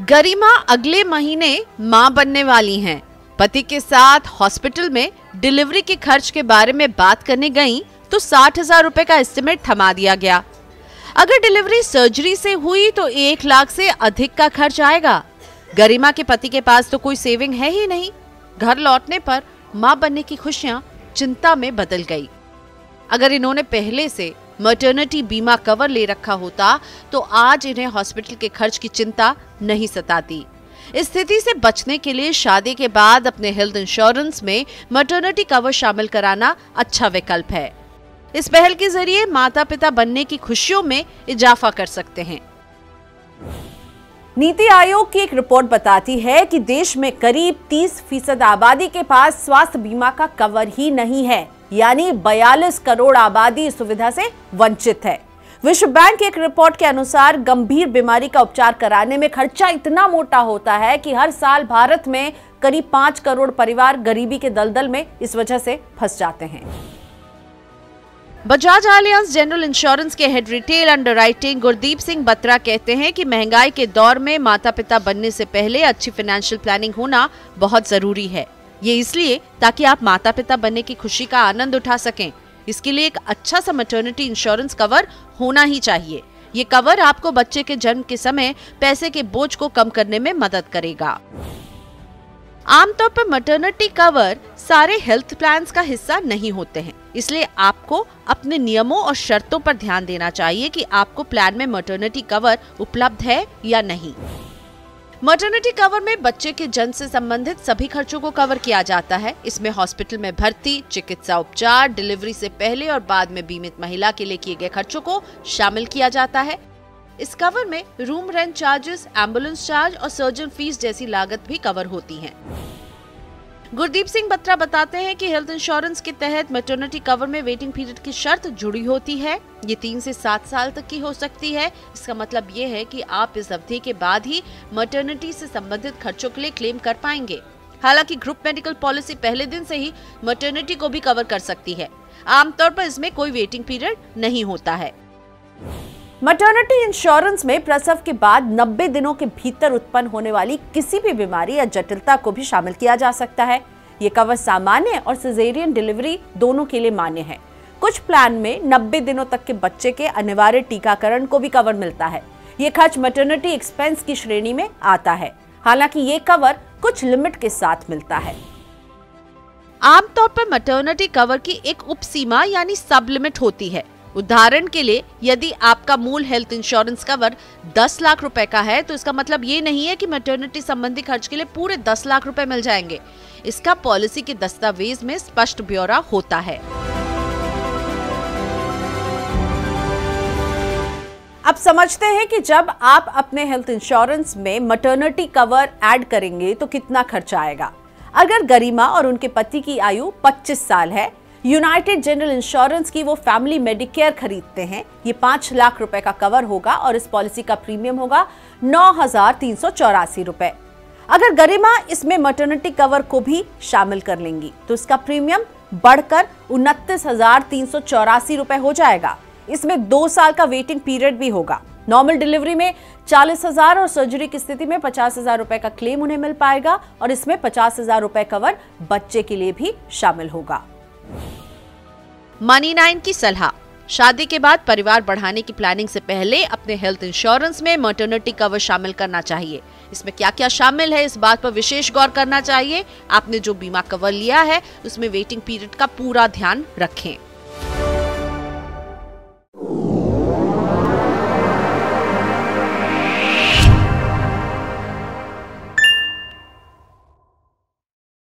गरिमा अगले महीने मां बनने वाली हैं। पति के साथ हॉस्पिटल में डिलीवरी के खर्च के बारे में बात करने गईं तो 60,000 रुपए का एस्टिमेट थमा दिया गया। अगर डिलीवरी सर्जरी से हुई तो 1 लाख से अधिक का खर्च आएगा। गरिमा के पति के पास तो कोई सेविंग है ही नहीं। घर लौटने पर मां बनने की खुशियां चिंता में बदल गई। अगर इन्होंने पहले से मैटरनिटी बीमा कवर ले रखा होता तो आज इन्हें हॉस्पिटल के खर्च की चिंता नहीं सताती। इस स्थिति से बचने के लिए शादी के बाद अपने हेल्थ इंश्योरेंस में मैटरनिटी कवर शामिल कराना अच्छा विकल्प है। इस पहल के जरिए माता पिता बनने की खुशियों में इजाफा कर सकते हैं। नीति आयोग की एक रिपोर्ट बताती है कि देश में करीब 30% आबादी के पास स्वास्थ्य बीमा का कवर ही नहीं है, यानी 42 करोड़ आबादी इस सुविधा से वंचित है। विश्व बैंक की एक रिपोर्ट के अनुसार गंभीर बीमारी का उपचार कराने में खर्चा इतना मोटा होता है कि हर साल भारत में करीब 5 करोड़ परिवार गरीबी के दलदल में इस वजह से फंस जाते हैं। बजाज एलियांज जनरल इंश्योरेंस के head retail underwriting Gurdeep Singh Batra कहते हैं कि महंगाई के दौर में माता पिता बनने से पहले अच्छी फाइनेंशियल प्लानिंग होना बहुत जरूरी है। ये इसलिए ताकि आप माता पिता बनने की खुशी का आनंद उठा सकें। इसके लिए एक अच्छा सा मैटरनिटी इंश्योरेंस कवर होना ही चाहिए। ये कवर आपको बच्चे के जन्म के समय पैसे के बोझ को कम करने में मदद करेगा। आमतौर पर मैटरनिटी कवर सारे हेल्थ प्लान्स का हिस्सा नहीं होते हैं, इसलिए आपको अपने नियमों और शर्तों पर ध्यान देना चाहिए कि आपको प्लान में मैटरनिटी कवर उपलब्ध है या नहीं। मैटरनिटी कवर में बच्चे के जन्म से संबंधित सभी खर्चों को कवर किया जाता है। इसमें हॉस्पिटल में भर्ती, चिकित्सा उपचार, डिलीवरी से पहले और बाद में बीमित महिला के लिए किए गए खर्चों को शामिल किया जाता है। इस कवर में room rent charges, ambulance charge और सर्जन फीस जैसी लागत भी कवर होती है। गुरदीप सिंह बत्रा बताते हैं कि हेल्थ इंश्योरेंस के तहत मैटरनिटी कवर में वेटिंग पीरियड की शर्त जुड़ी होती है। ये 3 से 7 साल तक की हो सकती है। इसका मतलब ये है कि आप इस अवधि के बाद ही मैटरनिटी से संबंधित खर्चों के लिए क्लेम कर पाएंगे। हालांकि ग्रुप मेडिकल पॉलिसी पहले दिन से ही मैटरनिटी को भी कवर कर सकती है। आमतौर पर इसमें कोई वेटिंग पीरियड नहीं होता है। मैटरनिटी इंश्योरेंस में प्रसव के बाद 90 दिनों के भीतर उत्पन्न होने वाली किसी भी बीमारी या जटिलता को भी शामिल किया जा सकता है। ये कवर सामान्य और सिजेरियन डिलीवरी दोनों के लिए मान्य है। कुछ प्लान में 90 दिनों तक के बच्चे के अनिवार्य टीकाकरण को भी कवर मिलता है। ये खर्च मैटरनिटी एक्सपेंस की श्रेणी में आता है। हालांकि ये कवर कुछ लिमिट के साथ मिलता है। आमतौर पर मैटरनिटी कवर की एक उपसीमा यानी सब लिमिट होती है। उदाहरण के लिए यदि आपका मूल हेल्थ इंश्योरेंस कवर 10 लाख रुपए का है तो इसका मतलब ये नहीं है कि मैटरनिटी संबंधी खर्च के लिए पूरे 10 लाख रुपए मिल जाएंगे। इसका पॉलिसी के दस्तावेज में स्पष्ट ब्यौरा होता है। अब समझते हैं कि जब आप अपने हेल्थ इंश्योरेंस में मैटरनिटी कवर ऐड करेंगे तो कितना खर्चा आएगा। अगर गरिमा और उनके पति की आयु 25 साल है, यूनाइटेड जनरल इंश्योरेंस की वो फैमिली मेडिकेयर खरीदते हैं, ये 5 लाख रुपए का कवर होगा और इस पॉलिसी का प्रीमियम होगा 9,384 रुपए। अगर गरिमा इसमें मैटरनिटी कवर को भी शामिल कर लेंगी तो इसका प्रीमियम बढ़कर 29,384 रुपए हो जाएगा। इसमें 2 साल का वेटिंग पीरियड भी होगा। नॉर्मल डिलीवरी में 40,000 और सर्जरी की स्थिति में 50,000 रुपए का क्लेम उन्हें मिल पाएगा और इसमें 50,000 रुपए कवर बच्चे के लिए भी शामिल होगा। मनी 9 की सलाह। शादी के बाद परिवार बढ़ाने की प्लानिंग से पहले अपने हेल्थ इंश्योरेंस में मैटरनिटी कवर शामिल करना चाहिए। इसमें क्या क्या शामिल है इस बात पर विशेष गौर करना चाहिए। आपने जो बीमा कवर लिया है उसमें वेटिंग पीरियड का पूरा ध्यान रखें।